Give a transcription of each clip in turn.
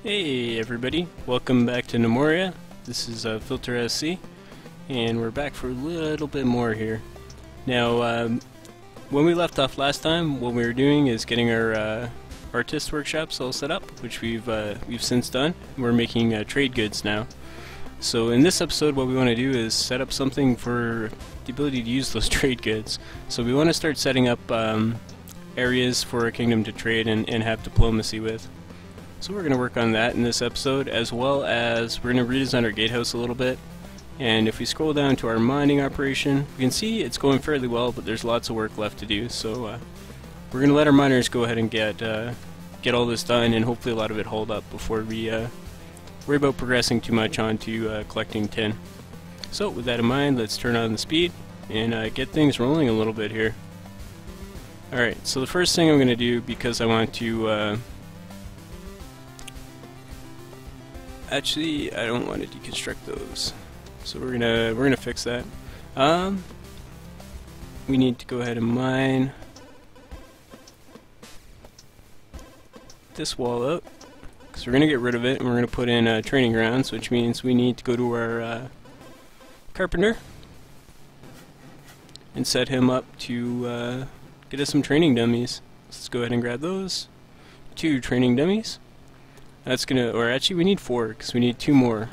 Hey everybody, welcome back to Gnomoria. This is Filtersc, and we're back for a little bit more here. Now, when we left off last time, what we were doing is getting our artist workshops all set up, which we've since done. We're making trade goods now. So in this episode, what we want to do is set up something for the ability to use those trade goods. So we want to start setting up areas for our kingdom to trade and have diplomacy with. So we're going to work on that in this episode, as well as we're going to redesign our gatehouse a little bit. And if we scroll down to our mining operation, we can see it's going fairly well, but there's lots of work left to do. So we're going to let our miners go ahead and get all this done, and hopefully a lot of it hold up before we worry about progressing too much onto collecting tin. So with that in mind, let's turn on the speed and get things rolling a little bit here. Alright, so the first thing I'm going to do, because I want to actually, I don't want to deconstruct those, so we're gonna fix that. We need to go ahead and mine this wall out, because we're gonna get rid of it, and we're gonna put in training grounds, which means we need to go to our carpenter and set him up to get us some training dummies. Let's go ahead and grab those 2 training dummies. That's gonna, or actually we need 4, because we need 2 more.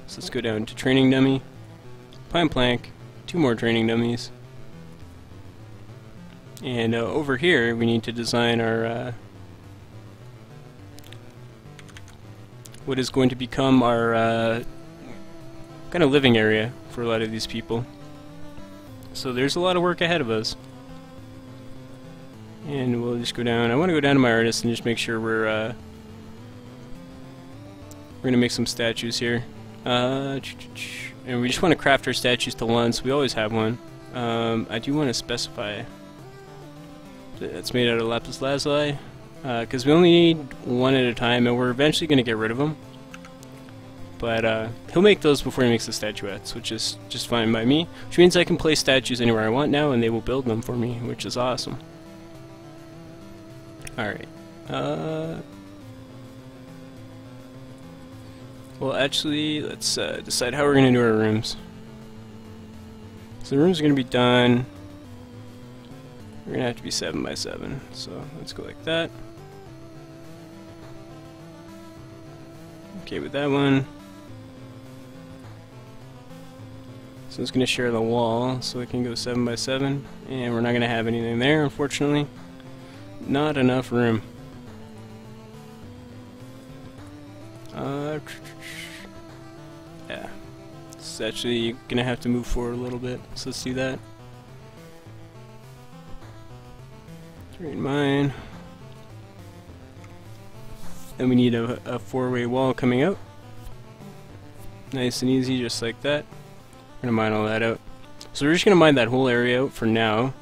So let's go down to training dummy, pine plank, 2 more training dummies. And over here we need to design our what is going to become our kind of living area for a lot of these people. So there's a lot of work ahead of us. And we'll just go down. I want to go down to my artist and just make sure we're gonna make some statues here. And we just want to craft our statues to 1, so we always have one. I do want to specify that it's made out of lapis lazuli, because we only need 1 at a time, and we're eventually going to get rid of them. But he'll make those before he makes the statuettes, which is just fine by me. Which means I can place statues anywhere I want now, and they will build them for me, which is awesome. Alright. Well, actually, let's decide how we're going to do our rooms. So the rooms are going to be done. We're going to have to be 7 by 7. So let's go like that. Okay with that one. So it's going to share the wall, so it can go 7 by 7. And we're not going to have anything there, unfortunately. Not enough room. Yeah. It's actually gonna have to move forward a little bit, so let's do that. Trade mine. Then we need a 4-way wall coming out. Nice and easy, just like that. We're gonna mine all that out. So we're just gonna mine that whole area out for now.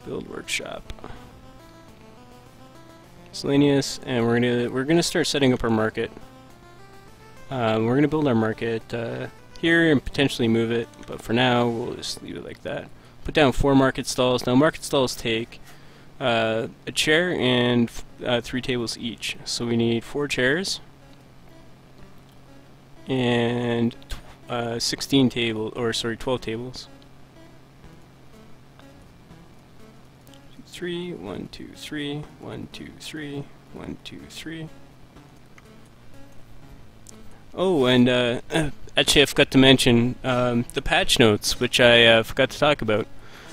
Build workshop. Miscellaneous, and we're gonna start setting up our market. We're gonna build our market here and potentially move it, but for now we'll just leave it like that. Put down 4 market stalls. Now market stalls take a chair and 3 tables each. So we need 4 chairs and 16 tables, or sorry, 12 tables. 3, 1, 2, 3, 1, 2, 3, 1, 2, 3. Oh, and actually I forgot to mention the patch notes, which I forgot to talk about.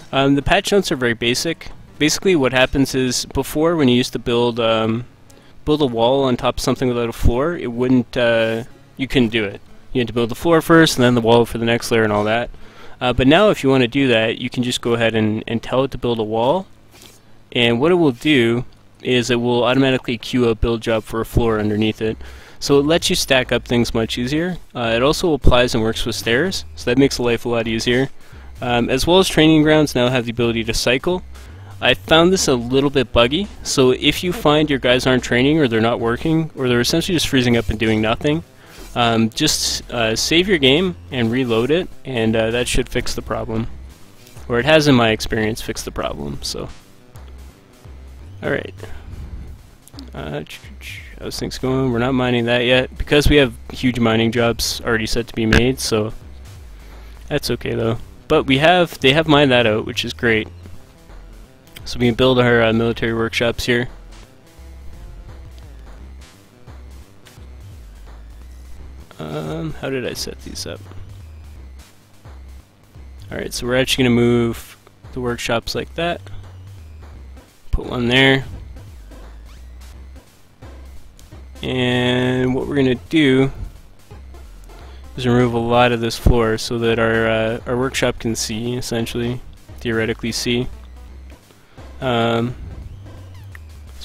The patch notes are very basic. Basically what happens is, before, when you used to build a wall on top of something without a floor, it wouldn't, you couldn't do it. You had to build the floor first, and then the wall for the next layer and all that. But now if you want to do that, you can just go ahead and tell it to build a wall. And what it will do is it will automatically queue a build job for a floor underneath it. So it lets you stack up things much easier. It also applies and works with stairs, so that makes life a lot easier. As well as training grounds now have the ability to cycle. I found this a little bit buggy, so if you find your guys aren't training, or they're not working, or they're essentially just freezing up and doing nothing, just save your game and reload it, and that should fix the problem. Or it has, in my experience, fixed the problem. So, alright. How's things going? We're not mining that yet because we have huge mining jobs already set to be made, so that's okay though. But they have mined that out, which is great. So we can build our military workshops here. How did I set these up? Alright, so we're actually going to move the workshops like that. Put one there. And what we're going to do is remove a lot of this floor so that our workshop can see, essentially, theoretically see. So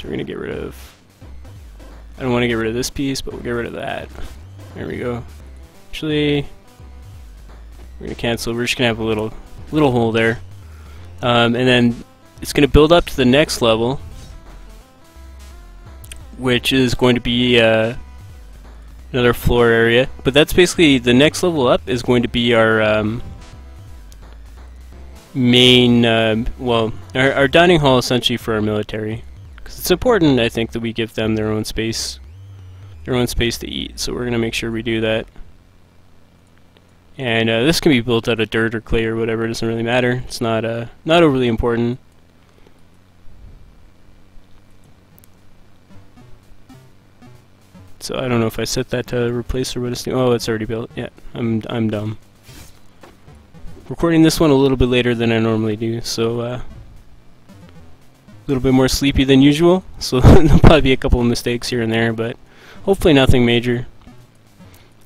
we're going to get rid of... I don't want to get rid of this piece, but we'll get rid of that. There we go. Actually, we're going to cancel. We're just going to have a little hole there. And then it's going to build up to the next level, which is going to be another floor area. But that's basically, the next level up is going to be our main, well, our dining hall essentially for our military. Because it's important, I think, that we give them their own space to eat. So we're going to make sure we do that. And this can be built out of dirt or clay or whatever, it doesn't really matter. It's not overly important. So I don't know if I set that to replace or what it's doing. Oh, it's already built. Yeah, I'm dumb. Recording this one a little bit later than I normally do, so a little bit more sleepy than usual. So there'll probably be a couple of mistakes here and there, but hopefully nothing major.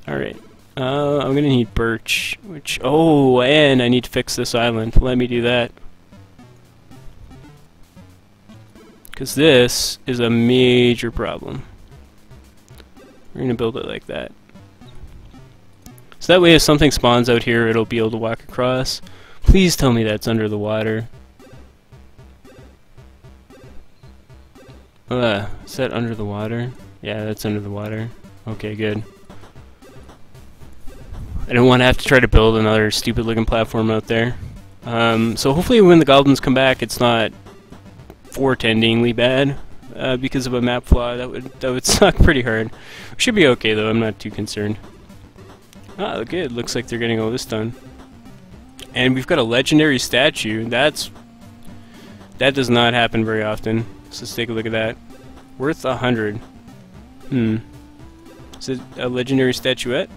Alright. I'm gonna need birch, oh, and I need to fix this island. Let me do that. Because this is a major problem. We're gonna build it like that. So that way if something spawns out here, it'll be able to walk across. Please tell me that's under the water. Is that under the water? Yeah, that's under the water. Okay, good. I don't want to have to try to build another stupid looking platform out there. So hopefully when the goblins come back, it's not portendingly bad because of a map flaw. That would suck pretty hard. We should be okay though. I'm not too concerned. Ah, good. Looks like they're getting all this done. And we've got a legendary statue. That does not happen very often. So let's take a look at that. Worth 100. Is it a legendary statuette?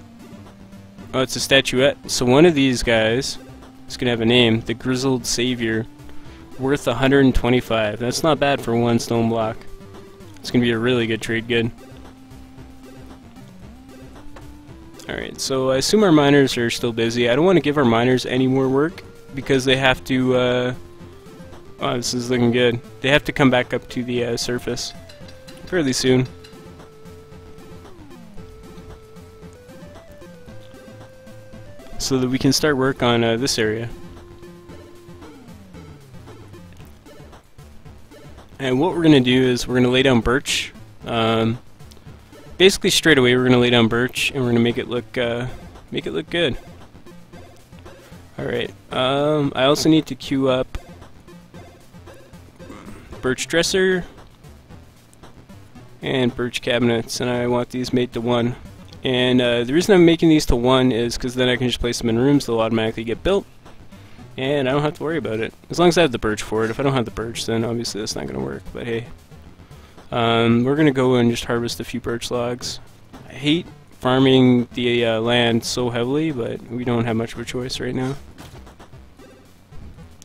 Oh, it's a statuette. So one of these guys is going to have a name. The Grizzled Savior. Worth 125. That's not bad for one stone block. It's going to be a really good trade good. Alright, so I assume our miners are still busy. I don't want to give our miners any more work because they have to... oh, this is looking good. They have to come back up to the surface fairly soon. So that we can start work on this area. And what we're going to do is we're going to lay down birch. Basically straight away we're going to lay down birch and we're going to make it look good. Alright, I also need to queue up birch dresser and birch cabinets, and I want these made to 1. And the reason I'm making these to 1 is because then I can just place them in rooms, they'll automatically get built, and I don't have to worry about it. As long as I have the birch for it. If I don't have the birch, then obviously that's not going to work, but hey. We're going to go and just harvest a few birch logs. I hate farming the land so heavily, but we don't have much of a choice right now.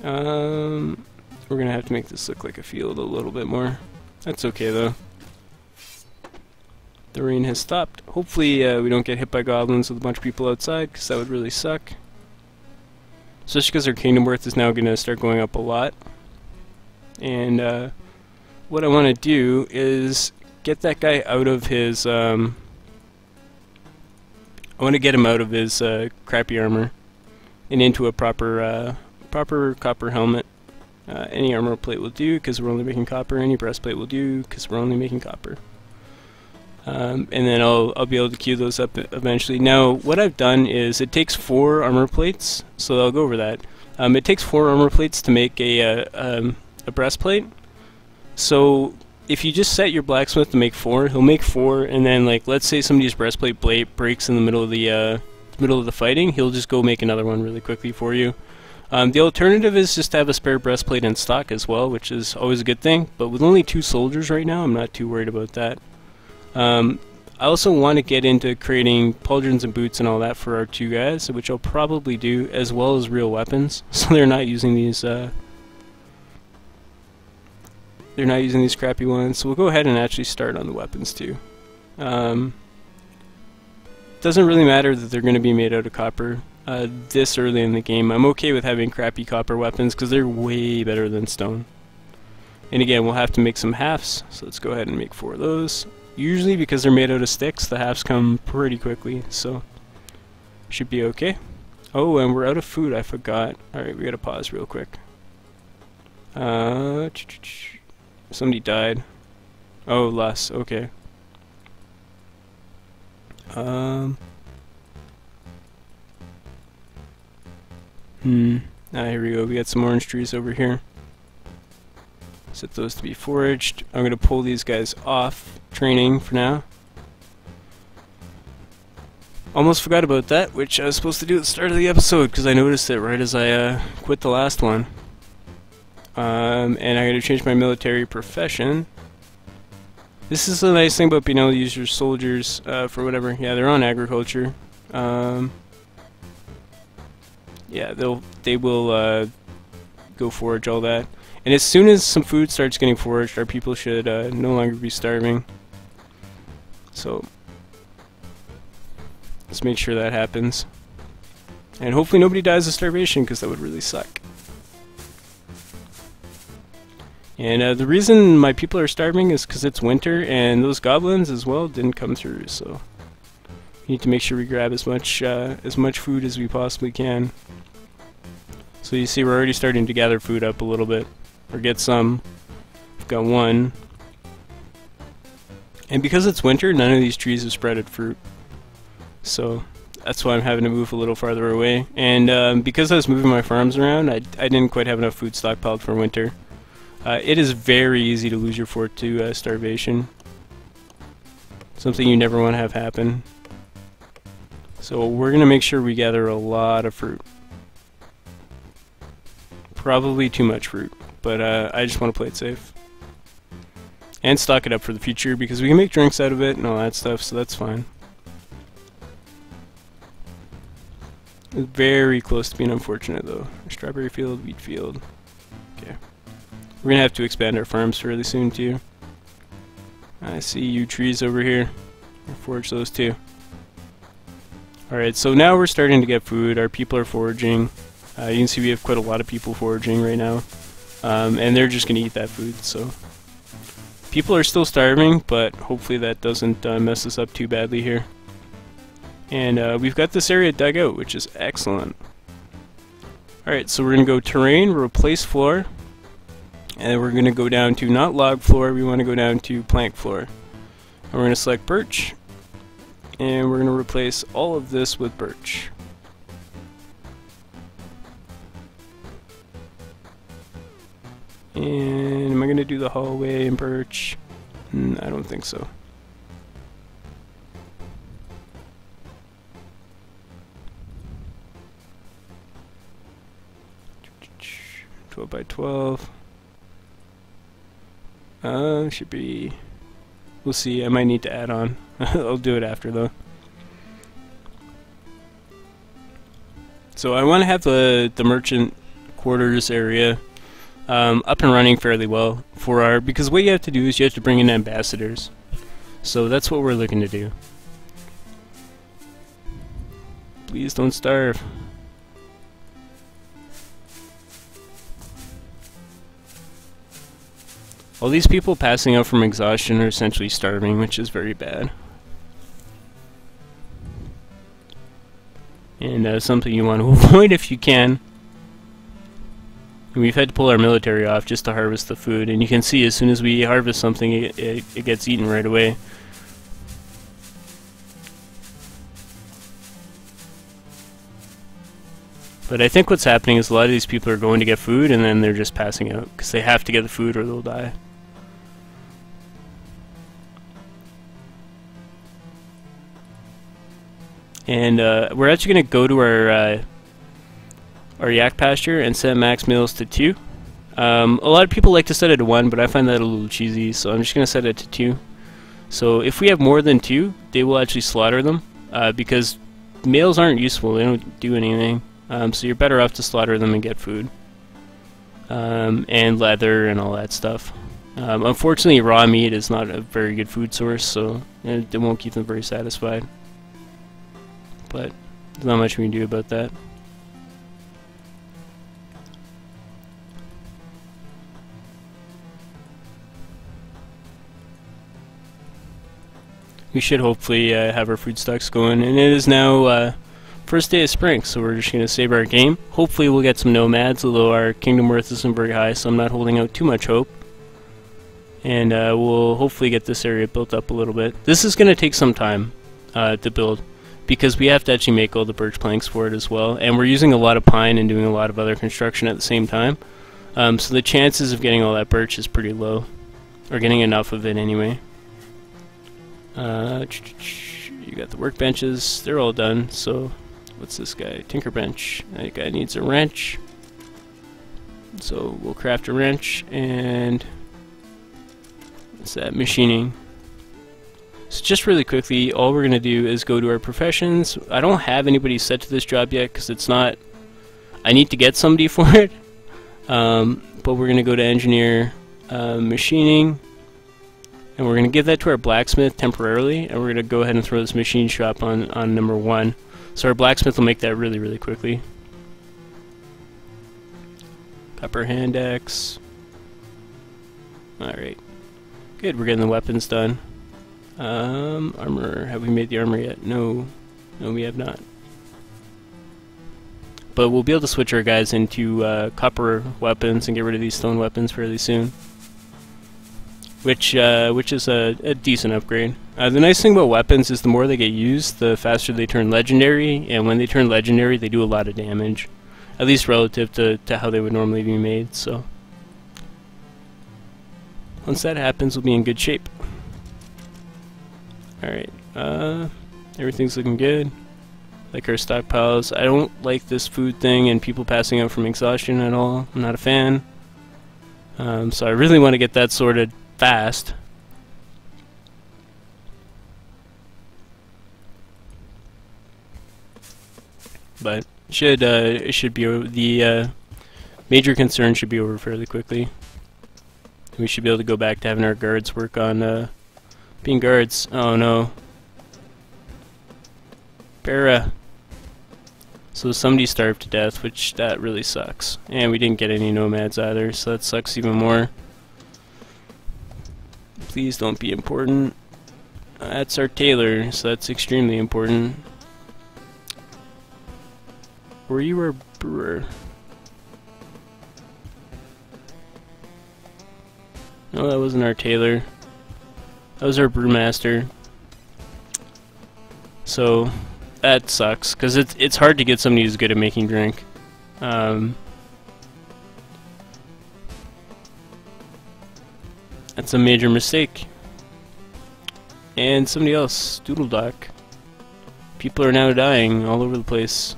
We're going to have to make this look like a field a little bit more. That's okay though. The rain has stopped. Hopefully we don't get hit by goblins with a bunch of people outside, because that would really suck. Especially because our kingdom worth is now going to start going up a lot. And what I want to do is get that guy out of his... I want to get him out of his crappy armor and into a proper copper helmet. Any armor plate will do, because we're only making copper. Any breastplate will do, because we're only making copper. And then I'll be able to queue those up eventually. Now, what I've done is it takes 4 armor plates, so I'll go over that. It takes 4 armor plates to make a breastplate. So if you just set your blacksmith to make 4, he'll make 4, and then like let's say somebody's breastplate breaks in the middle of the fighting, he'll just go make another one really quickly for you. The alternative is just to have a spare breastplate in stock as well, which is always a good thing, but with only 2 soldiers right now, I'm not too worried about that. I also want to get into creating pauldrons and boots and all that for our 2 guys, which I'll probably do, as well as real weapons, so they're not using these crappy ones. So we'll go ahead and actually start on the weapons too. Doesn't really matter that they're going to be made out of copper this early in the game. I'm okay with having crappy copper weapons because they're way better than stone. And again, we'll have to make some halves, so let's go ahead and make 4 of those. Usually because they're made out of sticks, the halves come pretty quickly, so should be okay. Oh, and we're out of food, I forgot. Alright, we gotta pause real quick. Somebody died. Oh, less, okay. Here we go, we got some orange trees over here. Set those to be foraged. I'm going to pull these guys off training for now. Almost forgot about that, which I was supposed to do at the start of the episode because I noticed it right as I quit the last one. And I got to change my military profession. This is the nice thing about being able to use your soldiers for whatever. Yeah, they're on agriculture. Yeah, they will go forage all that. And as soon as some food starts getting foraged, our people should no longer be starving. So let's make sure that happens. And hopefully nobody dies of starvation, because that would really suck. And the reason my people are starving is because it's winter, and those goblins as well didn't come through, so we need to make sure we grab as much food as we possibly can. So you see we're already starting to gather food up a little bit. Or get some. We've got 1. And because it's winter, none of these trees have spreaded fruit. So that's why I'm having to move a little farther away. And because I was moving my farms around, I didn't quite have enough food stockpiled for winter. It is very easy to lose your fort to starvation. Something you never want to have happen. So we're going to make sure we gather a lot of fruit. Probably too much fruit. But I just want to play it safe. And stock it up for the future, because we can make drinks out of it and all that stuff, so that's fine. It's very close to being unfortunate, though. Strawberry field, wheat field. Okay. We're going to have to expand our farms fairly soon, too. I see you trees over here. I'll forage those, too. Alright, so now we're starting to get food. Our people are foraging. You can see we have quite a lot of people foraging right now. And they're just going to eat that food, so people are still starving, but hopefully that doesn't mess us up too badly here. And we've got this area dug out, which is excellent. Alright, so we're going to go terrain, replace floor, and we're going to go down to not log floor, we want to go down to plank floor. And we're going to select birch, and we're going to replace all of this with birch. And am I going to do the hallway in birch? I don't think so. By 12. Should be. We'll see. I might need to add on. I'll do it after though. So I want to have the merchant quarters area up and running fairly well for our, because what you have to do is you have to bring in ambassadors. So that's what we're looking to do. Please don't starve. All these people passing out from exhaustion are essentially starving, which is very bad. And something you want to avoid if you can. And we've had to pull our military off just to harvest the food, and you can see as soon as we harvest something, it gets eaten right away. But I think what's happening is a lot of these people are going to get food, and then they're just passing out, because they have to get the food or they'll die. And we're actually going to go to our yak pasture and set max meals to 2. A lot of people like to set it to 1, but I find that a little cheesy, so I'm just going to set it to 2. So if we have more than 2, they will actually slaughter them, because males aren't useful, they don't do anything. So you're better off to slaughter them and get food. And leather and all that stuff. Unfortunately, raw meat is not a very good food source, so it won't keep them very satisfied. But there's not much we can do about that. We should hopefully have our food stocks going, and it is now first day of spring, so we're just going to save our game. Hopefully we'll get some nomads, although our kingdom worth isn't very high, so I'm not holding out too much hope. And we'll hopefully get this area built up a little bit. This is going to take some time to build, because we have to actually make all the birch planks for it as well, and we're using a lot of pine and doing a lot of other construction at the same time. So the chances of getting all that birch is pretty low, or getting enough of it anyway. You got the workbenches, they're all done, so what's this guy? Tinker bench. That guy needs a wrench. So we'll craft a wrench, and what's that? Machining. So just really quickly, all we're going to do is go to our professions. I don't have anybody set to this job yet, because it's not... I need to get somebody for it. But we're going to go to engineer, machining, and we're going to give that to our blacksmith temporarily, and we're going to go ahead and throw this machine shop on number 1. So our blacksmith will make that really, really quickly. Copper hand axe. Alright. Good, we're getting the weapons done. Armor. Have we made the armor yet? No. No, we have not. But we'll be able to switch our guys into copper weapons and get rid of these stone weapons fairly soon. Which is a decent upgrade. The nice thing about weapons is the more they get used, the faster they turn legendary, and when they turn legendary, they do a lot of damage. At least relative to how they would normally be made, so... Once that happens, we'll be in good shape. Alright, everything's looking good. Like our stockpiles. I don't like this food thing and people passing out from exhaustion at all. I'm not a fan. So I really want to get that sorted fast. But it should be over. The major concern should be over fairly quickly. We should be able to go back to having our guards work on being guards. Oh no. Para. So somebody starved to death, which that really sucks. And we didn't get any nomads either, so that sucks even more. Please don't be important. That's our tailor, so that's extremely important. Were you our brewer? No, that wasn't our tailor. That was our brewmaster. So that sucks, because it's hard to get somebody who's good at making drink. That's a major mistake. And somebody else, Doodle Dock. People are now dying all over the place.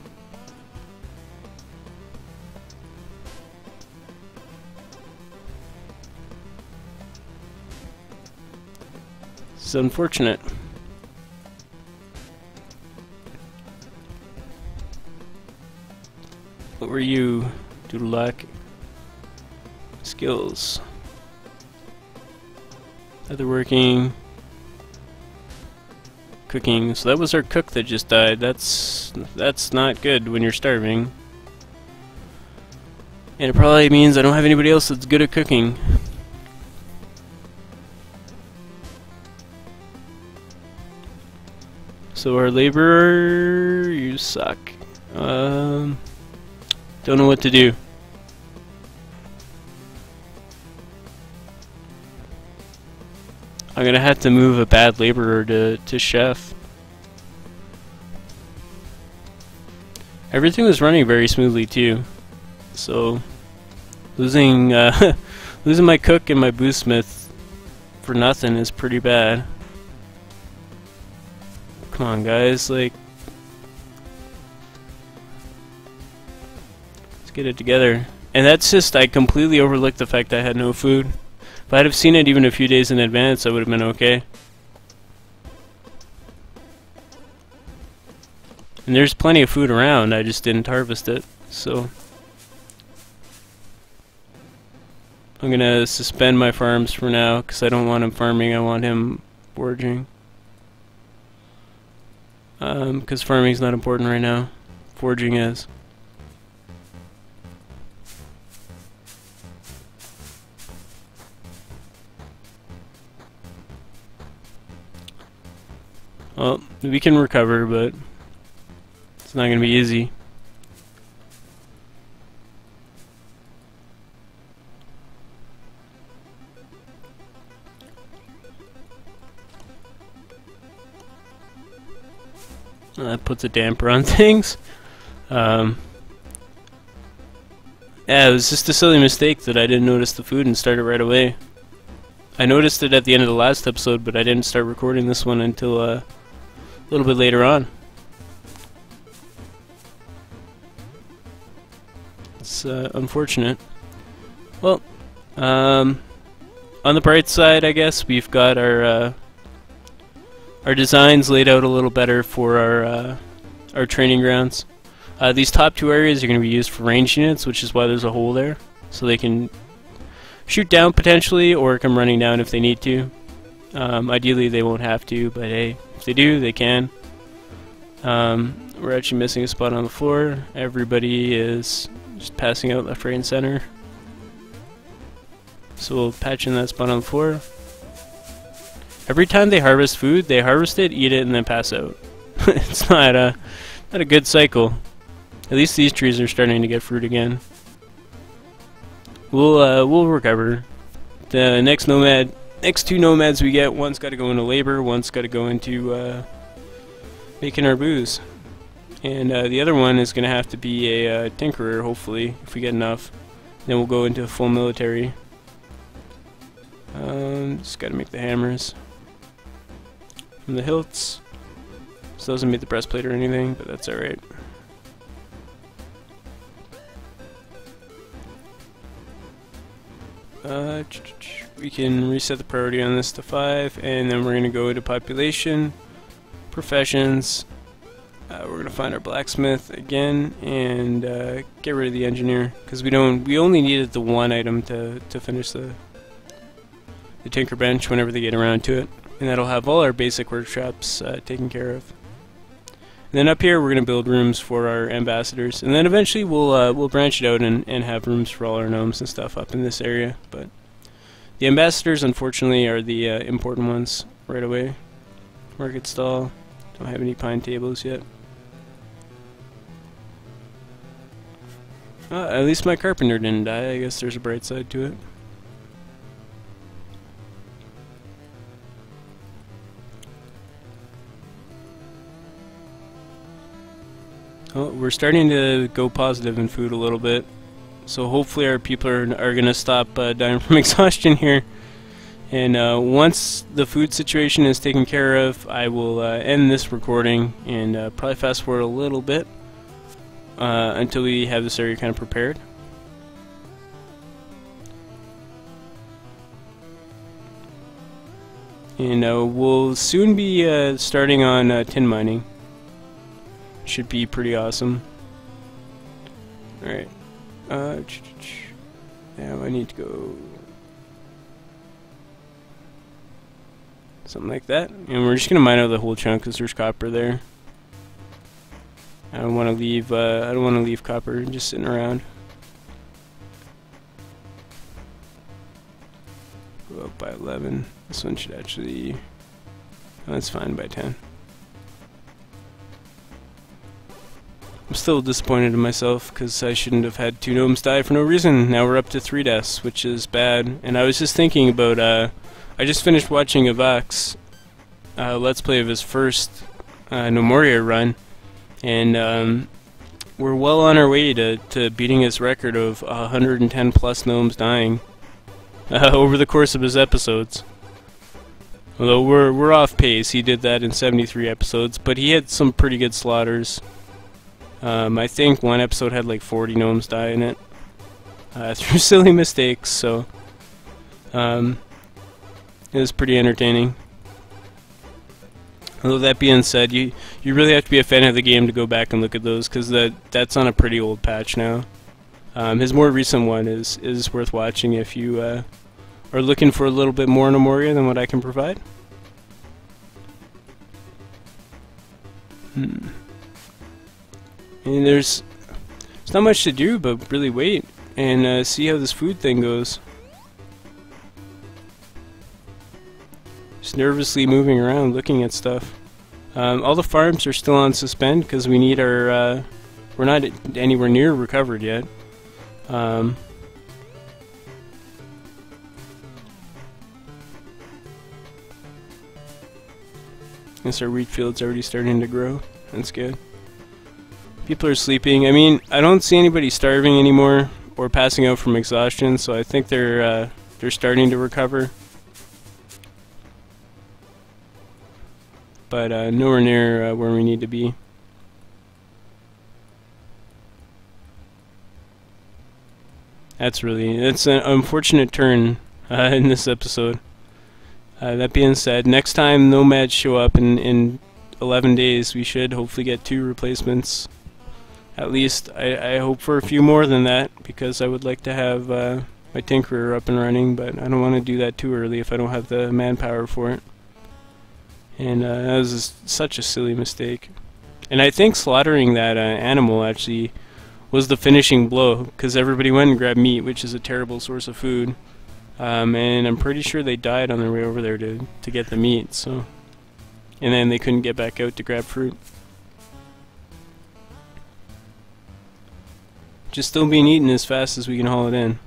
It's unfortunate. What were you, Doodle Dock? Skills. Leatherworking. Cooking. So that was our cook that just died. That's not good when you're starving. And it probably means I don't have anybody else that's good at cooking. So our laborer, you suck. Don't know what to do. I'm gonna have to move a bad laborer to chef. Everything was running very smoothly too, so losing losing my cook and my boothsmith for nothing is pretty bad. Come on, guys, like, Let's get it together. And that's just, I completely overlooked the fact I had no food. If I'd have seen it even a few days in advance, I would have been okay. And there's plenty of food around, I just didn't harvest it, so I'm gonna suspend my farms for now, because I don't want him farming, I want him foraging. Because farming's not important right now, foraging is. Well, we can recover, but it's not gonna be easy. That puts a damper on things. Yeah, it was just a silly mistake that I didn't notice the food and start it right away. I noticed it at the end of the last episode, but I didn't start recording this one until a little bit later on. It's unfortunate. Well, on the bright side, I guess, we've got our designs laid out a little better for our training grounds. These top two areas are going to be used for range units, which is why there's a hole there, so they can shoot down potentially or come running down if they need to. Ideally they won't have to, but hey, if they do, they can. We're actually missing a spot on the floor. Everybody is just passing out left, right, and center. So we'll patch in that spot on the floor. Every time they harvest food, they harvest it, eat it, and then pass out. It's not a good cycle. At least these trees are starting to get fruit again. We'll recover. The next two nomads we get, one's got to go into labor, one's got to go into making our booze, and the other one is going to have to be a tinkerer. Hopefully, if we get enough, then we'll go into full military. Just got to make the hammers from the hilts. This doesn't make the breastplate or anything, but that's alright. We can reset the priority on this to 5, and then we're going to go to population, professions. We're going to find our blacksmith again and get rid of the engineer, because we only needed the one item to finish the tinker bench whenever they get around to it, and that'll have all our basic workshops taken care of. And then up here we're going to build rooms for our ambassadors, and then eventually we'll branch it out and have rooms for all our gnomes and stuff up in this area. But the ambassadors, unfortunately, are the important ones right away. Market stall, don't have any pine tables yet. At least my carpenter didn't die. I guess there's a bright side to it. Oh, we're starting to go positive in food a little bit, so hopefully our people are going to stop dying from exhaustion here. And once the food situation is taken care of, I will end this recording and probably fast forward a little bit until we have this area kind of prepared. And we'll soon be starting on tin mining. Should be pretty awesome. Alright. Now I need to go something like that. And we're just gonna mine out the whole chunk because there's copper there. I don't want to leave copper just sitting around. Go up by 11. This one should actually, oh, that's fine by 10. I'm still disappointed in myself because I shouldn't have had 2 gnomes die for no reason. Now we're up to 3 deaths, which is bad. And I was just thinking about, I just finished watching Avak's Let's Play of his first Gnomoria run, and we're well on our way to beating his record of 110 plus gnomes dying over the course of his episodes. Although we're off pace. He did that in 73 episodes, but he had some pretty good slaughters. I think one episode had like 40 gnomes die in it through silly mistakes, so it was pretty entertaining. Although that being said, you really have to be a fan of the game to go back and look at those, because that's on a pretty old patch now. His more recent one is worth watching if you are looking for a little bit more Gnomoria than what I can provide. And there's not much to do but really wait and see how this food thing goes. Just nervously moving around looking at stuff. All the farms are still on suspend because we need our we're not anywhere near recovered yet. Guess our wheat field's already starting to grow. That's good. People are sleeping. I mean, I don't see anybody starving anymore or passing out from exhaustion, so I think they're starting to recover. But nowhere near where we need to be. It's an unfortunate turn in this episode. That being said, next time nomads show up in 11 days, we should hopefully get 2 replacements. At least, I hope for a few more than that, because I would like to have my Tinkerer up and running, but I don't want to do that too early if I don't have the manpower for it. And that was such a silly mistake. And I think slaughtering that animal actually was the finishing blow, because everybody went and grabbed meat, which is a terrible source of food. And I'm pretty sure they died on their way over there to get the meat, so... And then they couldn't get back out to grab fruit. Just still being eaten as fast as we can haul it in.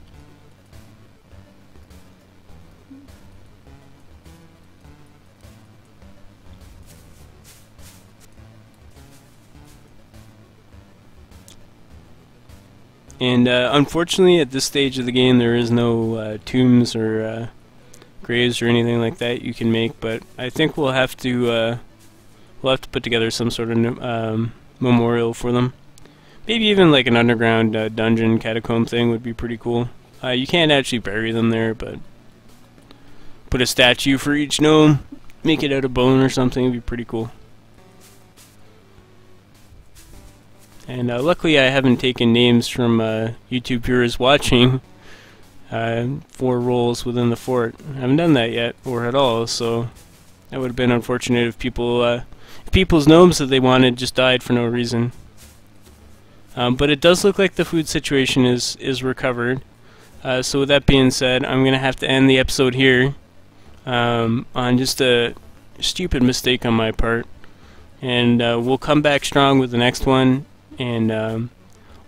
And unfortunately, at this stage of the game, there is no tombs or graves or anything like that you can make. But I think we'll have to put together some sort of memorial for them. Maybe even like an underground dungeon catacomb thing would be pretty cool. You can't actually bury them there, but put a statue for each gnome, make it out of bone or something. It'd be pretty cool. And luckily I haven't taken names from YouTube viewers watching 4 roles within the fort. I haven't done that yet, or at all, so that would have been unfortunate if people's gnomes that they wanted just died for no reason. But it does look like the food situation is recovered. So with that being said, I'm going to have to end the episode here on just a stupid mistake on my part. And we'll come back strong with the next one. And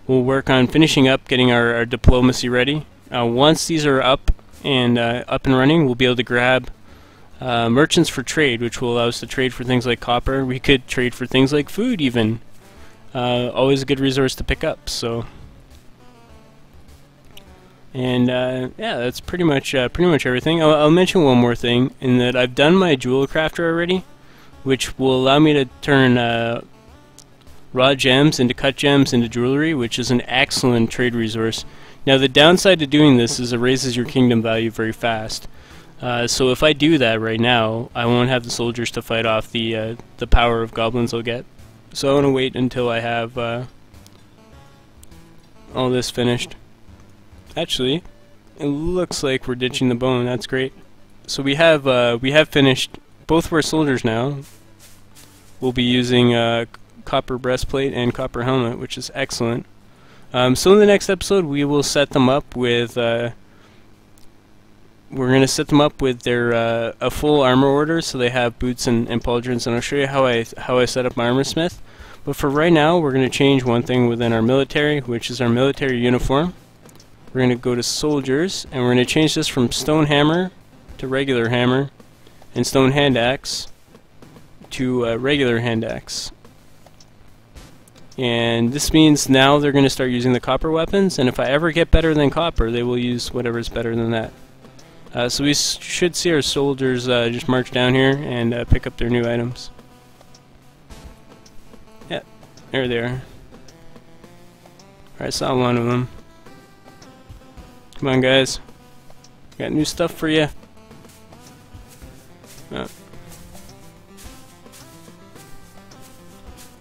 we'll work on finishing up getting our diplomacy ready. Once these are up and running, we'll be able to grab merchants for trade, which will allow us to trade for things like copper. We could trade for things like food even. Always a good resource to pick up. So, and yeah, that's pretty much everything. I'll mention one more thing, in that I've done my jewel crafter already, which will allow me to turn raw gems into cut gems into jewelry, which is an excellent trade resource. Now the downside to doing this is it raises your kingdom value very fast. So if I do that right now, I won't have the soldiers to fight off the power of goblins I'll get. So I want to wait until I have all this finished. Actually, it looks like we're ditching the bone. That's great. So we have finished both of our soldiers now. We'll be using copper breastplate and copper helmet, which is excellent. So in the next episode, we will set them up with we're going to set them up with their a full armor order, so they have boots and pauldrons, and I'll show you how I set up my armor smith. But for right now, we're going to change one thing within our military, which is our military uniform. We're going to go to soldiers, and we're going to change this from stone hammer to regular hammer, and stone hand axe to regular hand axe. And this means now they're going to start using the copper weapons, and if I ever get better than copper, they will use whatever's better than that. So we should see our soldiers just march down here and pick up their new items. Yeah, there they are. I saw one of them. Come on, guys. Got new stuff for you.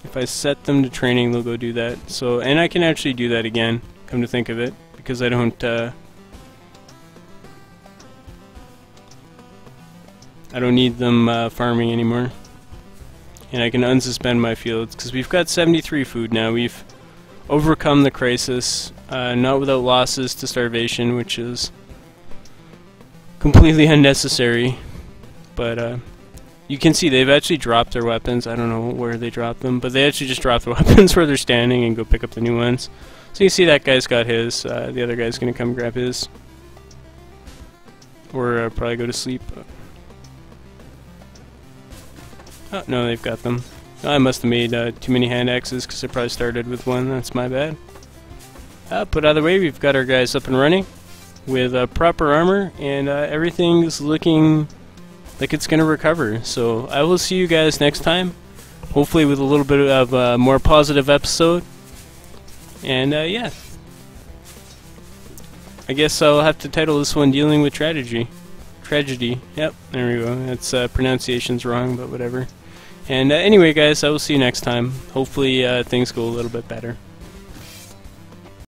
If I set them to training, they'll go do that. So, and I can actually do that again, come to think of it, because I don't need them farming anymore. And I can unsuspend my fields, because we've got 73 food now. We've overcome the crisis, not without losses to starvation, which is completely unnecessary. But you can see they've actually dropped their weapons. I don't know where they dropped them, but they actually just dropped the weapons where they're standing and go pick up the new ones. So you can see that guy's got his, the other guy's gonna come grab his. Or probably go to sleep. Oh, no, they've got them. Oh, I must have made too many hand axes because I probably started with one. That's my bad. But either way, we've got our guys up and running with proper armor, and everything's looking like it's going to recover. So I will see you guys next time, hopefully with a little bit of a more positive episode. And yeah, I guess I'll have to title this one Dealing with Tragedy. Yep, there we go. That's pronunciation's wrong, but whatever. And anyway, guys, I will see you next time. Hopefully things go a little bit better.